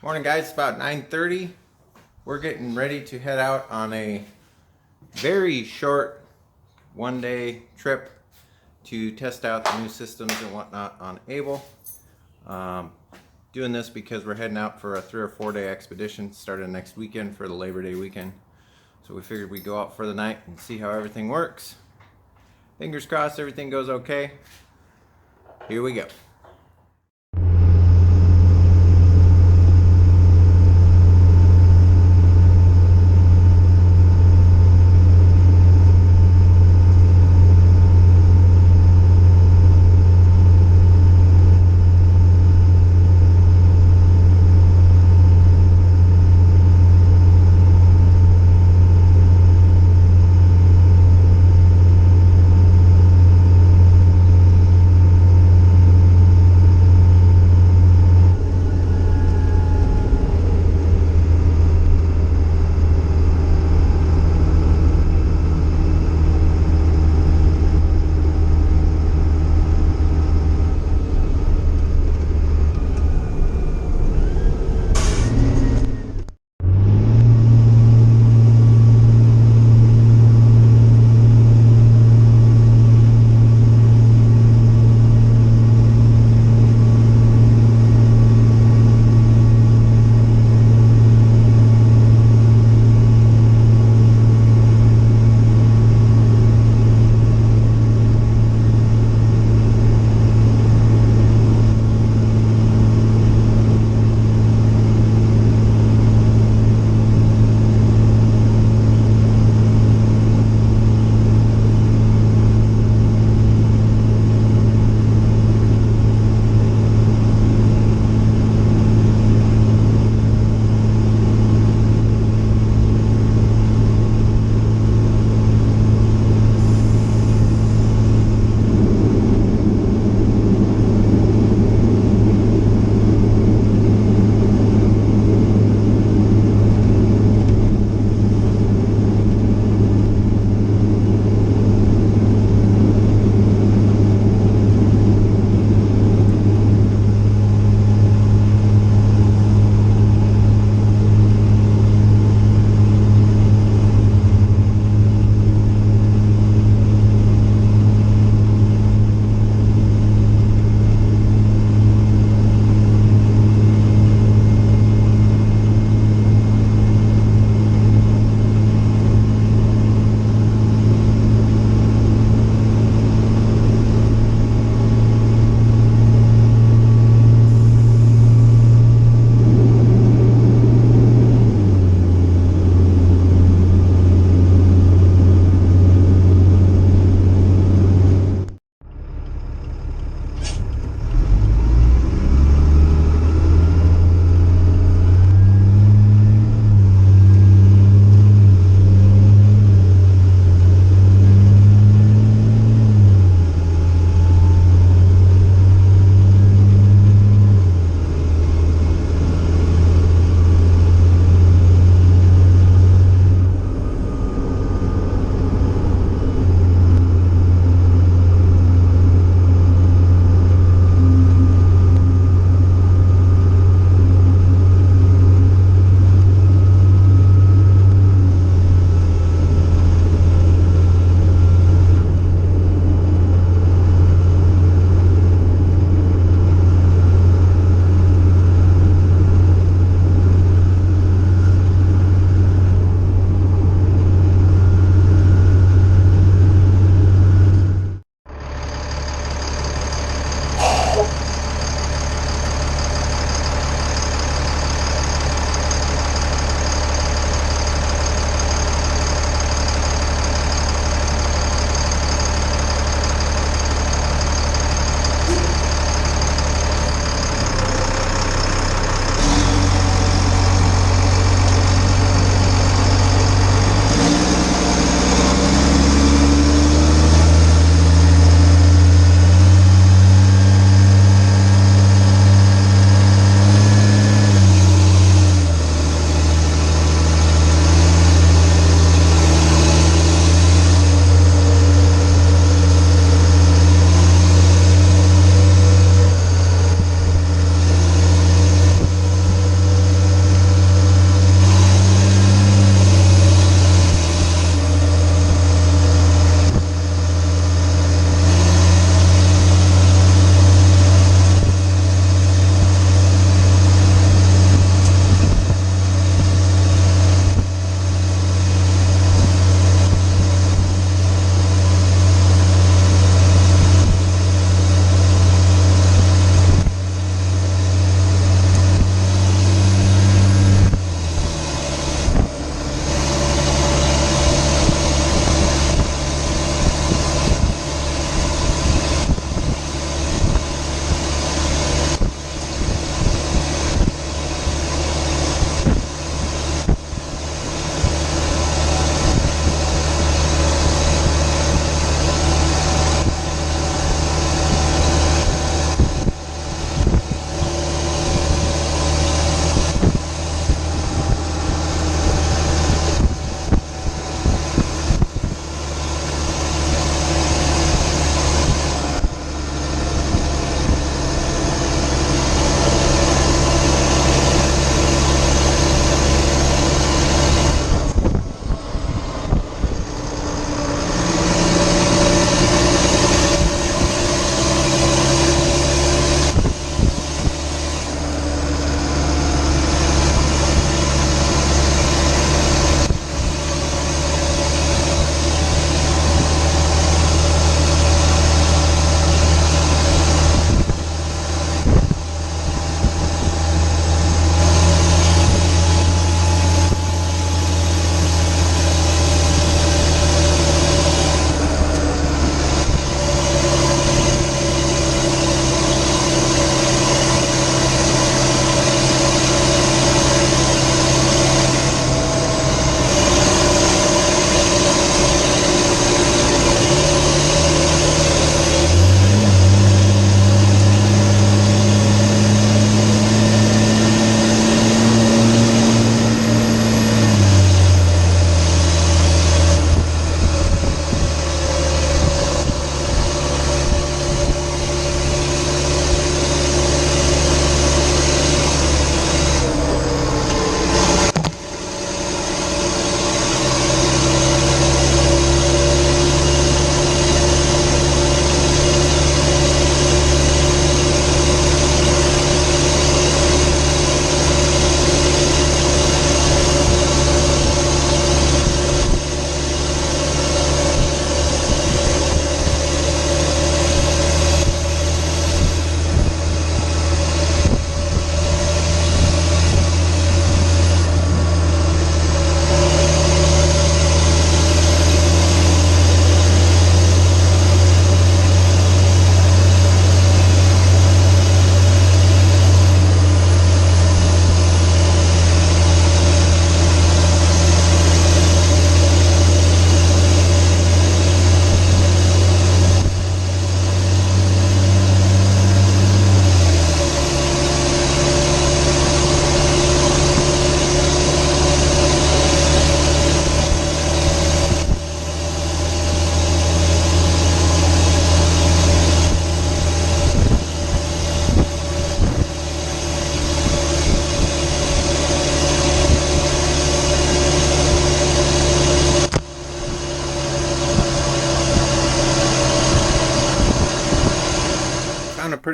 Morning guys, it's about 9:30. We're getting ready to head out on a very short one-day trip to test out the new systems and whatnot on Abel. Doing this because we're heading out for a 3 or 4 day expedition starting next weekend for the Labor Day weekend. So we figured we'd go out for the night and see how everything works. Fingers crossed everything goes okay. Here we go.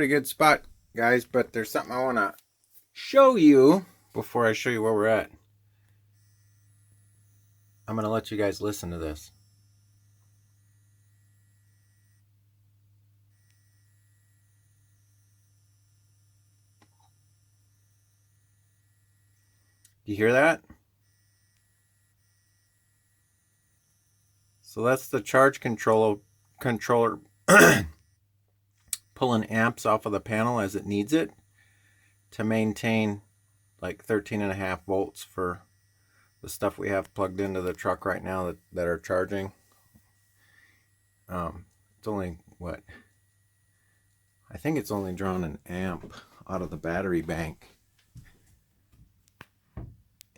pretty good spot, guys, but there's something I want to show you before I show you where we're at. I'm going to let you guys listen to this. You hear that? So that's the charge controller pulling amps off of the panel as it needs it to maintain like 13.5 volts for the stuff we have plugged into the truck right now that are charging. It's only what? I think it's only drawn an amp out of the battery bank.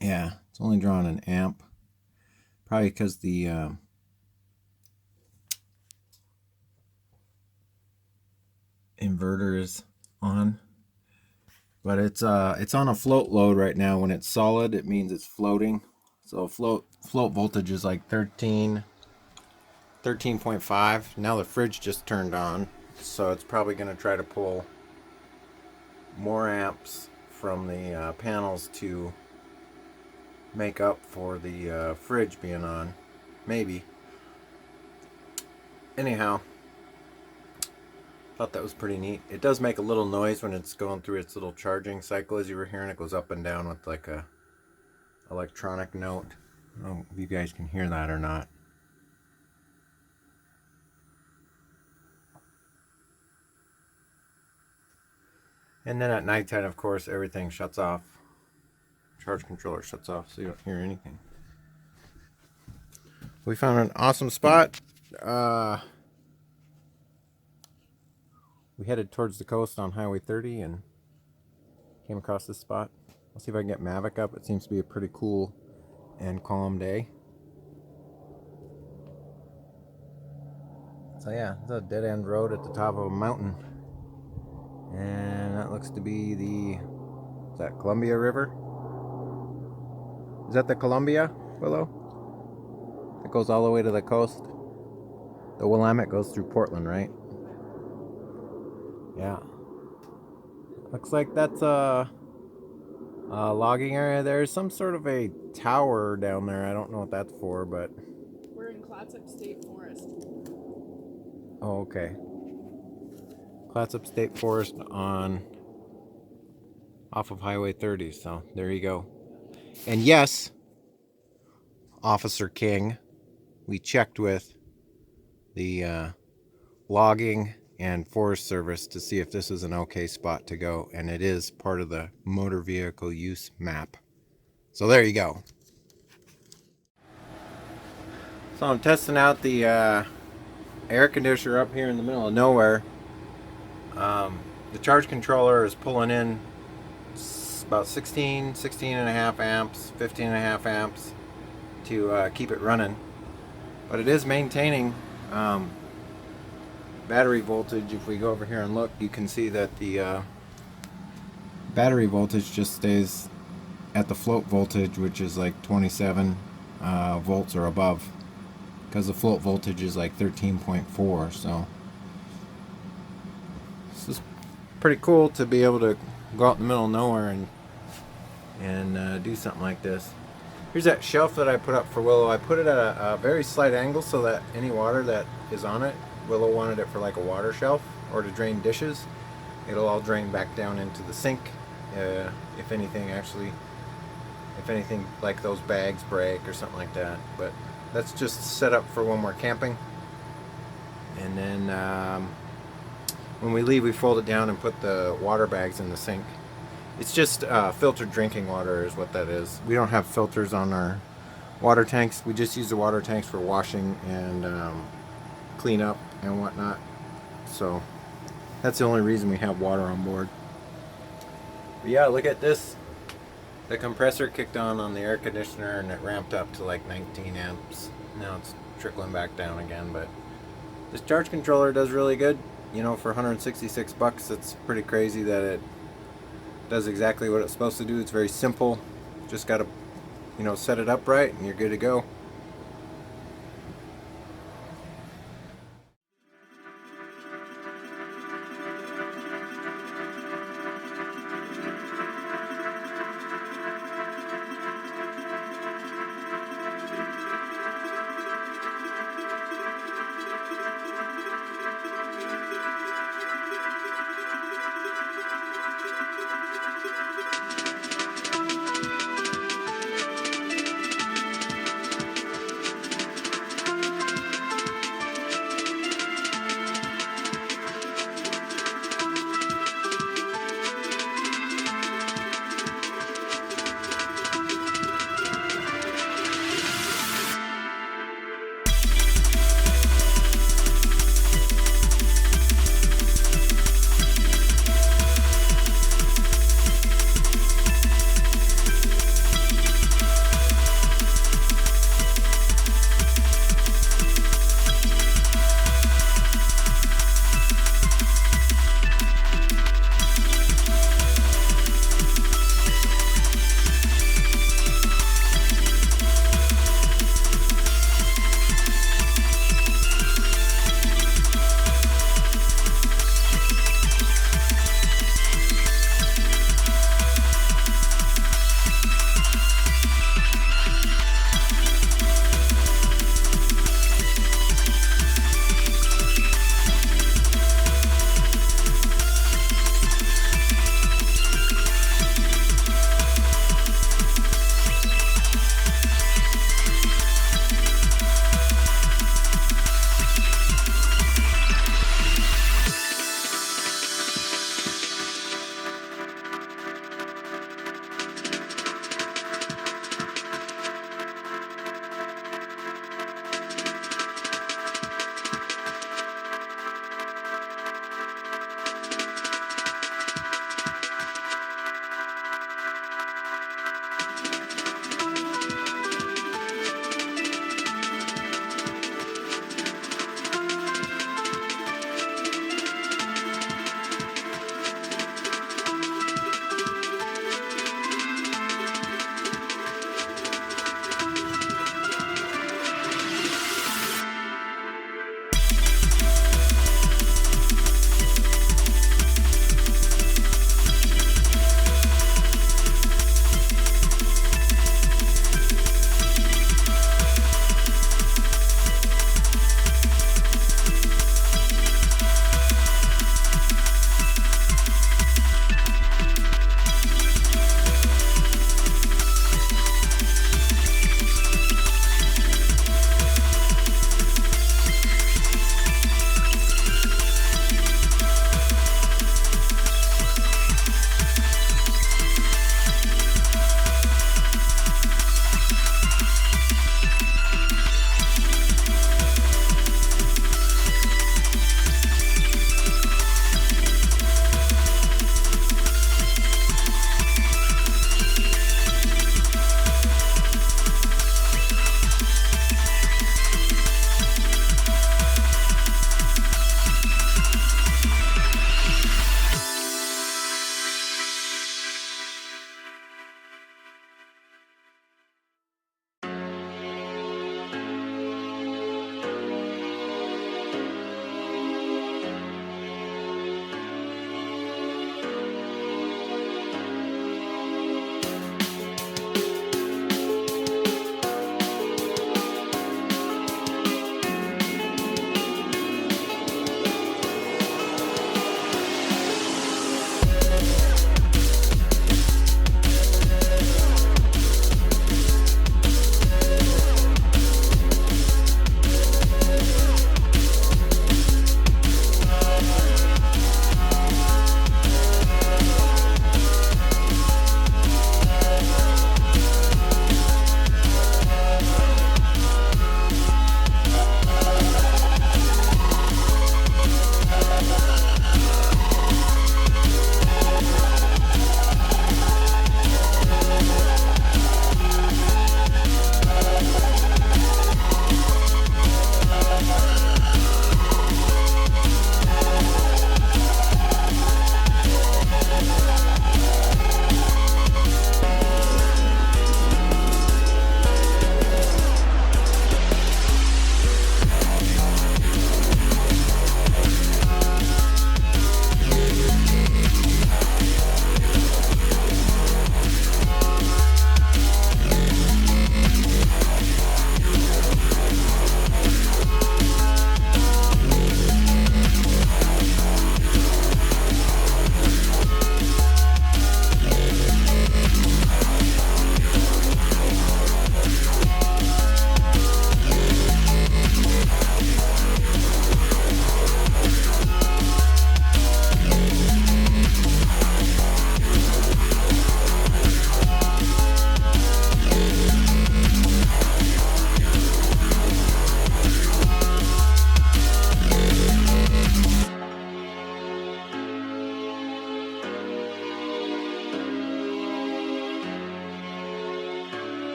Yeah, it's only drawn an amp. Probably because the inverter is on. But it's on a float load right now. When it's solid, it means it's floating. So float voltage is like 13.5. Now the fridge just turned on, so it's probably going to try to pull more amps from the panels to make up for the fridge being on. Maybe. Anyhow, thought that was pretty neat. It does make a little noise when it's going through its little charging cycle, as you were hearing. It goes up and down with like a electronic note. I don't know if you guys can hear that or not. And then at nighttime, of course, everything shuts off. Charge controller shuts off, so you don't hear anything. We found an awesome spot. We headed towards the coast on Highway 30 and came across this spot. I'll see if I can get Mavic up. It seems to be a pretty cool and calm day. So yeah, it's a dead end road at the top of a mountain. And that looks to be is that Columbia River? Is that the Columbia, Willow? It goes all the way to the coast. The Willamette goes through Portland, right? Yeah. Looks like that's a logging area. There's some sort of a tower down there. I don't know what that's for, but... We're in Clatsop State Forest. Oh, okay. Clatsop State Forest off of Highway 30, so there you go. And yes, Officer King, we checked with the logging and Forest Service to see if this is an okay spot to go, and it is part of the motor vehicle use map. So there you go. So I'm testing out the air conditioner up here in the middle of nowhere. The charge controller is pulling in about 16 and a half amps, 15 and a half amps to keep it running. But it is maintaining battery voltage. If we go over here and look, you can see that the battery voltage just stays at the float voltage, which is like 27 volts or above, because the float voltage is like 13.4. so this is pretty cool to be able to go out in the middle of nowhere and do something like this. Here's that shelf that I put up for Willow. I put it at a very slight angle so that any water that is on it, Willow wanted it for like a water shelf or to drain dishes. It'll all drain back down into the sink if anything like those bags break or something like that. But that's just set up for when we're camping. And then when we leave, we fold it down and put the water bags in the sink. It's just filtered drinking water is what that is. We don't have filters on our water tanks. We just use the water tanks for washing and clean up and whatnot. So that's the only reason we have water on board. But yeah, look at this. The compressor kicked on the air conditioner and it ramped up to like 19 amps. Now it's trickling back down again, but this charge controller does really good. You know, for 166 bucks, it's pretty crazy that it does exactly what it's supposed to do. It's very simple. Just got to, set it up right and you're good to go.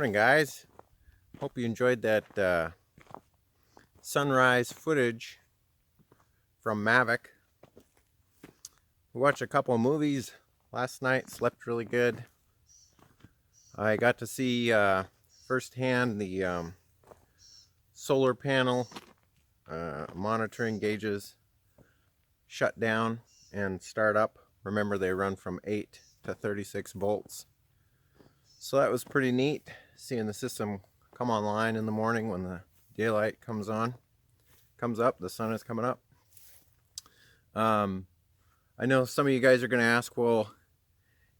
Morning, guys. Hope you enjoyed that sunrise footage from Mavic. We watched a couple of movies last night, slept really good. I got to see firsthand the solar panel monitoring gauges shut down and start up. Remember, they run from 8 to 36 volts. So that was pretty neat, seeing the system come online in the morning when the daylight comes up, the sun is coming up. I know some of you guys are going to ask, well,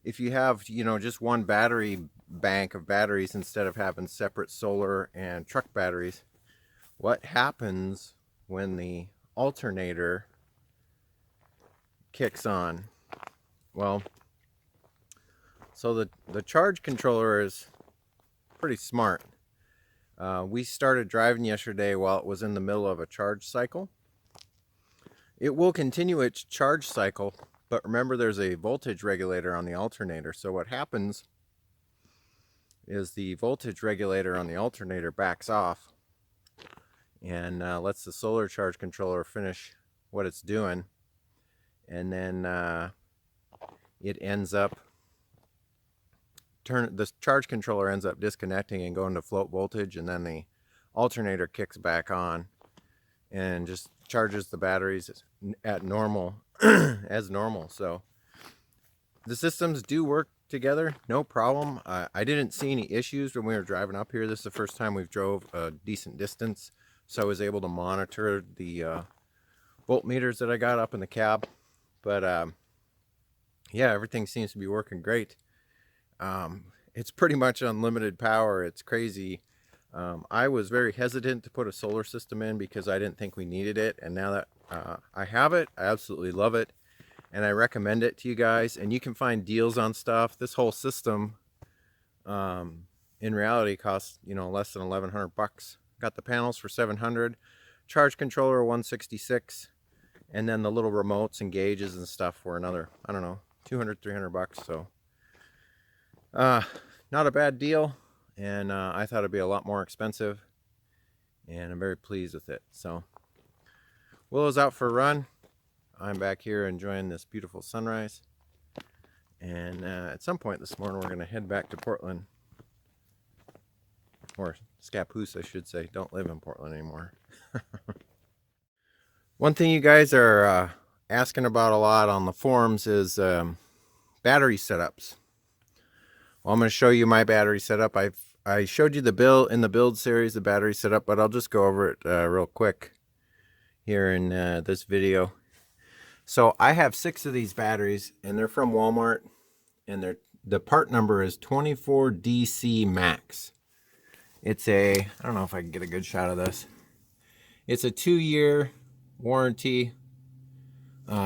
if you have, just one battery bank of batteries instead of having separate solar and truck batteries, what happens when the alternator kicks on? Well, so the charge controller is pretty smart. We started driving yesterday while it was in the middle of a charge cycle. It will continue its charge cycle, but remember, there's a voltage regulator on the alternator. So what happens is the voltage regulator on the alternator backs off and lets the solar charge controller finish what it's doing, and then it ends up the charge controller ends up disconnecting and going to float voltage, and then the alternator kicks back on and just charges the batteries at normal as normal. So the systems do work together, no problem. I didn't see any issues when we were driving up here. This is the first time we've drove a decent distance, so I was able to monitor the voltmeters that I got up in the cab. But yeah, everything seems to be working great. It's pretty much unlimited power. It's crazy. I was very hesitant to put a solar system in because I didn't think we needed it, and now that I have it, I absolutely love it, and I recommend it to you guys. And you can find deals on stuff. This whole system in reality costs less than 1,100 bucks. Got the panels for 700, charge controller 166, and then the little remotes and gauges and stuff for another, I don't know, 200, 300 bucks. So not a bad deal, and I thought it'd be a lot more expensive, and I'm very pleased with it. So Willow's out for a run. I'm back here enjoying this beautiful sunrise, and at some point this morning we're going to head back to Portland, or Scappoose I should say. Don't live in Portland anymore. One thing you guys are asking about a lot on the forums is battery setups. Well, I'm going to show you my battery setup. I showed you the build in the build series, the battery setup, but I'll just go over it real quick here in this video. So I have 6 of these batteries, and they're from Walmart, and the part number is 24DC Max. It's I don't know if I can get a good shot of this. It's a 2-year warranty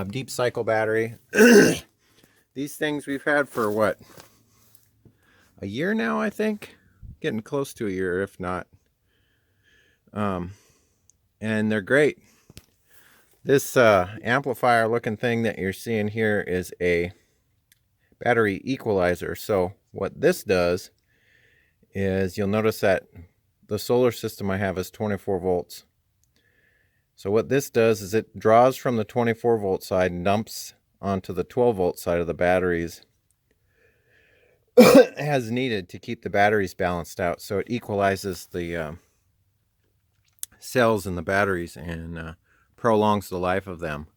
deep cycle battery. These things we've had for what? A year now, I think. Getting close to a year, if not. And they're great. This amplifier looking thing that you're seeing here is a battery equalizer. So what this does is, you'll notice that the solar system I have is 24 volts. So what this does is it draws from the 24 volt side and dumps onto the 12 volt side of the batteries as needed to keep the batteries balanced out. So it equalizes the cells in the batteries and prolongs the life of them.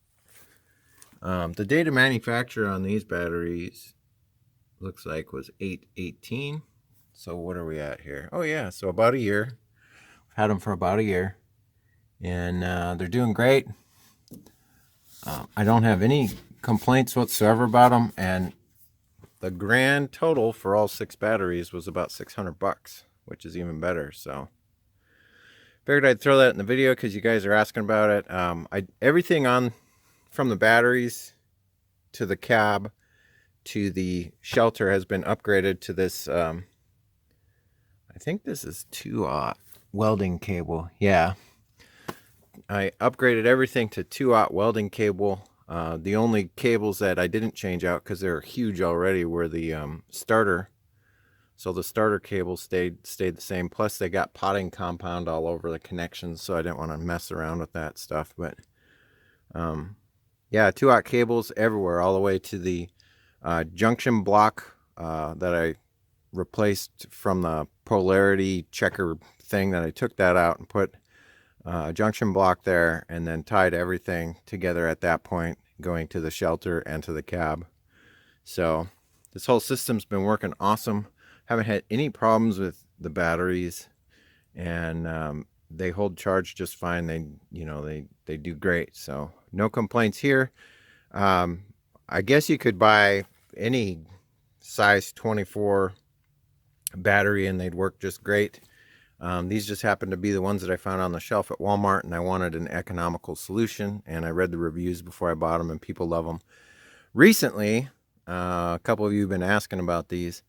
The date of manufacture on these batteries looks like was 8/18. So what are we at here? Oh yeah, so about a year. I've had them for about a year, and they're doing great. I don't have any complaints whatsoever about them, and the grand total for all 6 batteries was about 600 bucks, which is even better. So figured I'd throw that in the video because you guys are asking about it. Everything on from the batteries to the cab to the shelter has been upgraded to this. I think this is 2-aught welding cable. Yeah, I upgraded everything to 2-aught welding cable. The only cables that I didn't change out because they're huge already were the starter So the starter cable stayed the same. Plus they got potting compound all over the connections, so I didn't want to mess around with that stuff. But yeah, 2-aught cables everywhere, all the way to the junction block that I replaced from the polarity checker thing. That I took that out and put a junction block there, and then tied everything together at that point, going to the shelter and to the cab. So this whole system's been working awesome. Haven't had any problems with the batteries, and they hold charge just fine. They do great, so no complaints here. I guess you could buy any size 24 battery and they'd work just great. These just happen to be the ones that I found on the shelf at Walmart, and I wanted an economical solution, and I read the reviews before I bought them, and people love them. Recently, a couple of you have been asking about these,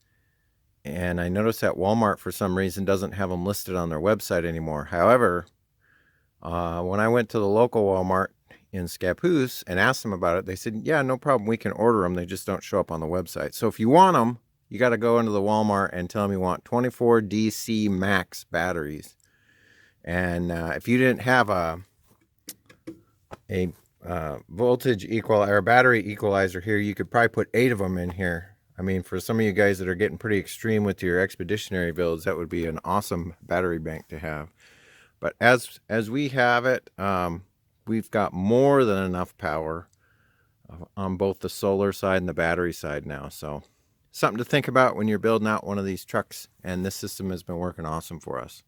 and I noticed that Walmart for some reason doesn't have them listed on their website anymore. However, when I went to the local Walmart in Scappoose and asked them about it, they said, yeah, no problem, we can order them, they just don't show up on the website. So if you want them, you got to go into the Walmart and tell them you want 24 DC max batteries. And if you didn't have a voltage or battery equalizer here, you could probably put 8 of them in here. I mean, for some of you guys that are getting pretty extreme with your expeditionary builds, that would be an awesome battery bank to have. But as we have it, we've got more than enough power on both the solar side and the battery side now. So something to think about when you're building out one of these trucks, and this system has been working awesome for us.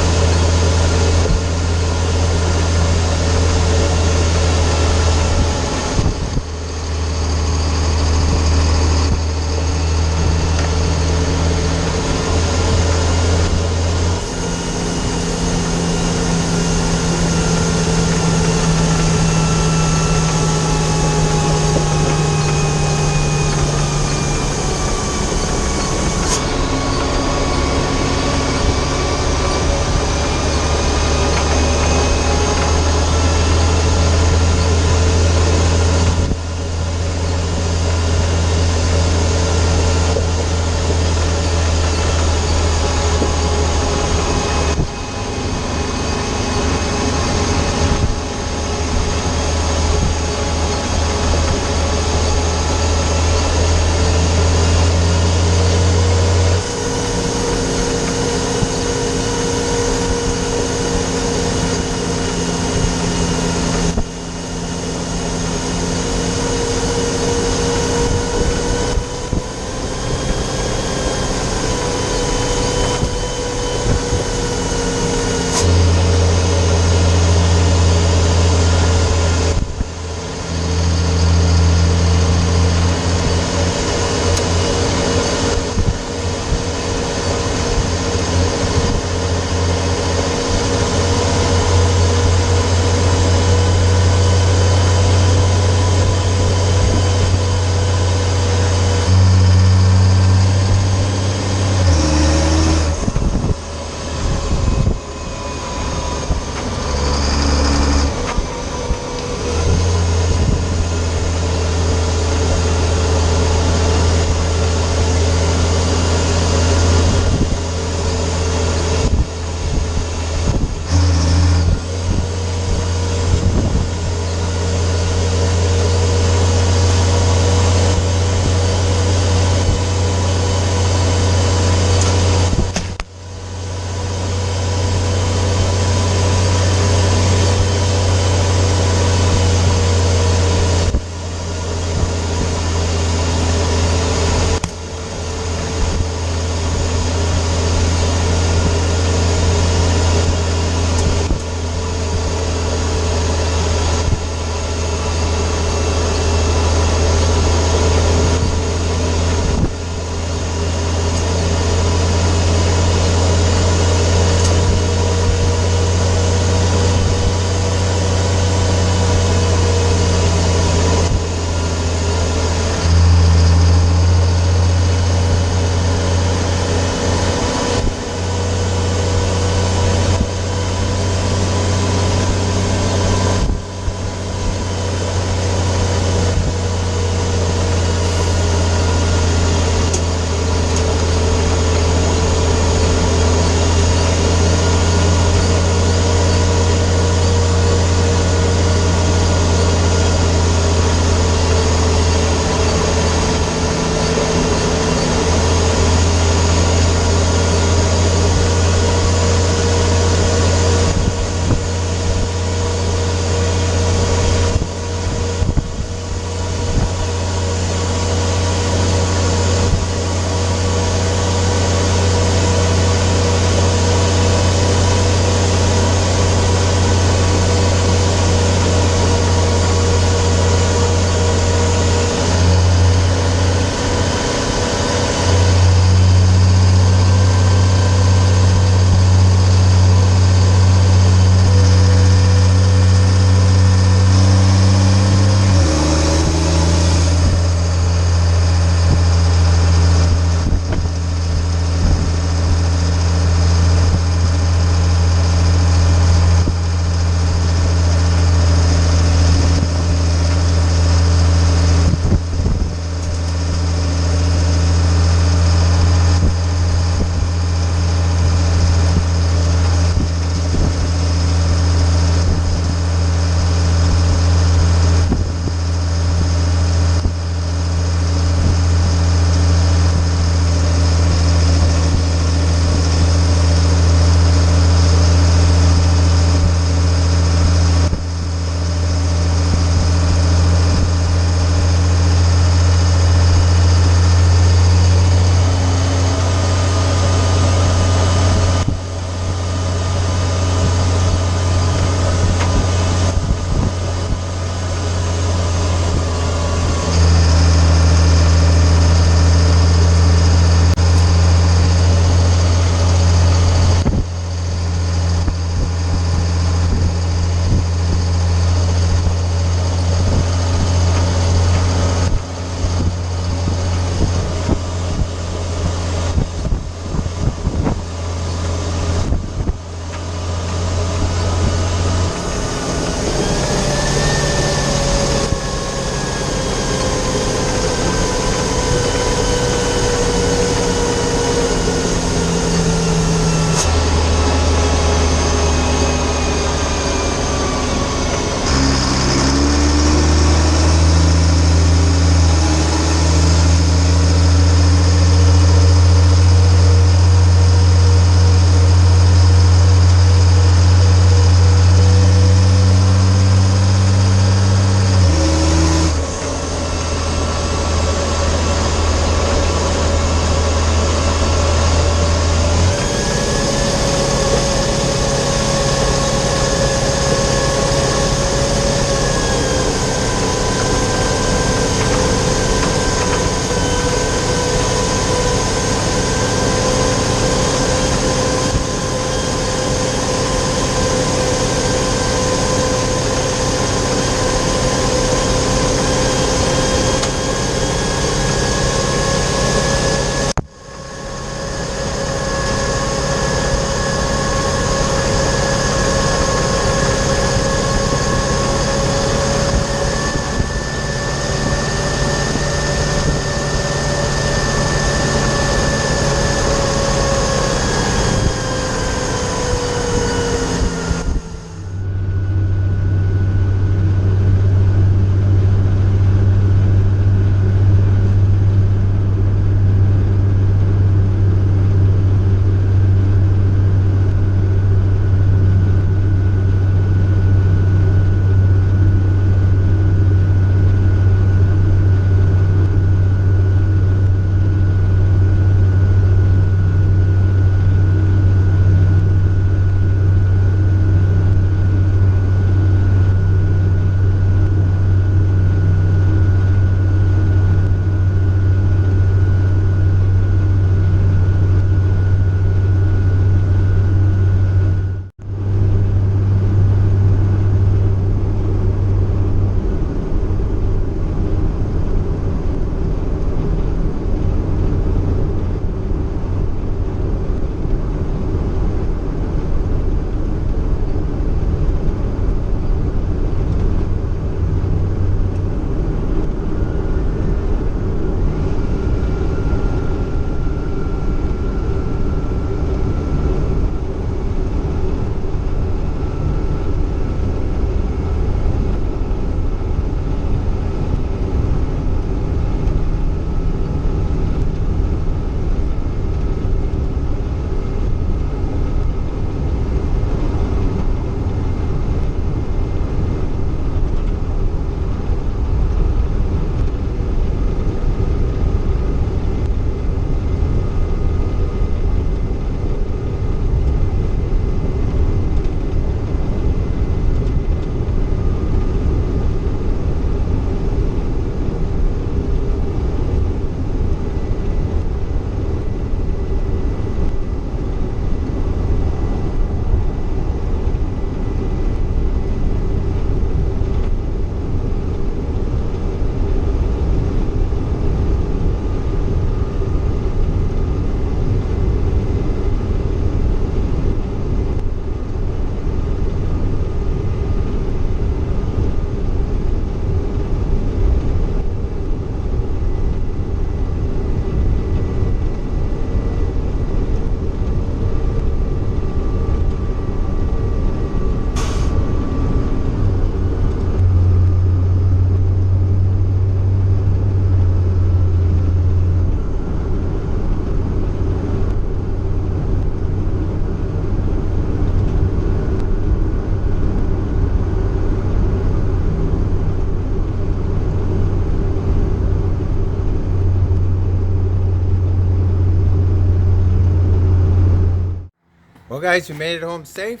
Well, guys, we made it home safe.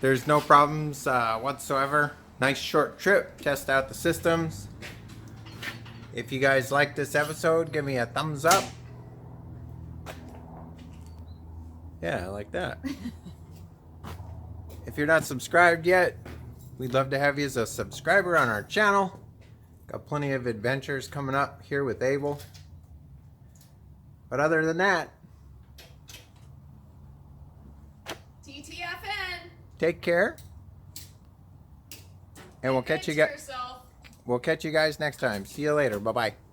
There's no problems whatsoever. Nice short trip. Test out the systems. If you guys like this episode, give me a thumbs up. Yeah, I like that. If you're not subscribed yet, we'd love to have you as a subscriber on our channel. Got plenty of adventures coming up here with Abel. But other than that, TTFN. take care. And we'll catch you guys. We'll catch you guys next time. See you later. Bye-bye.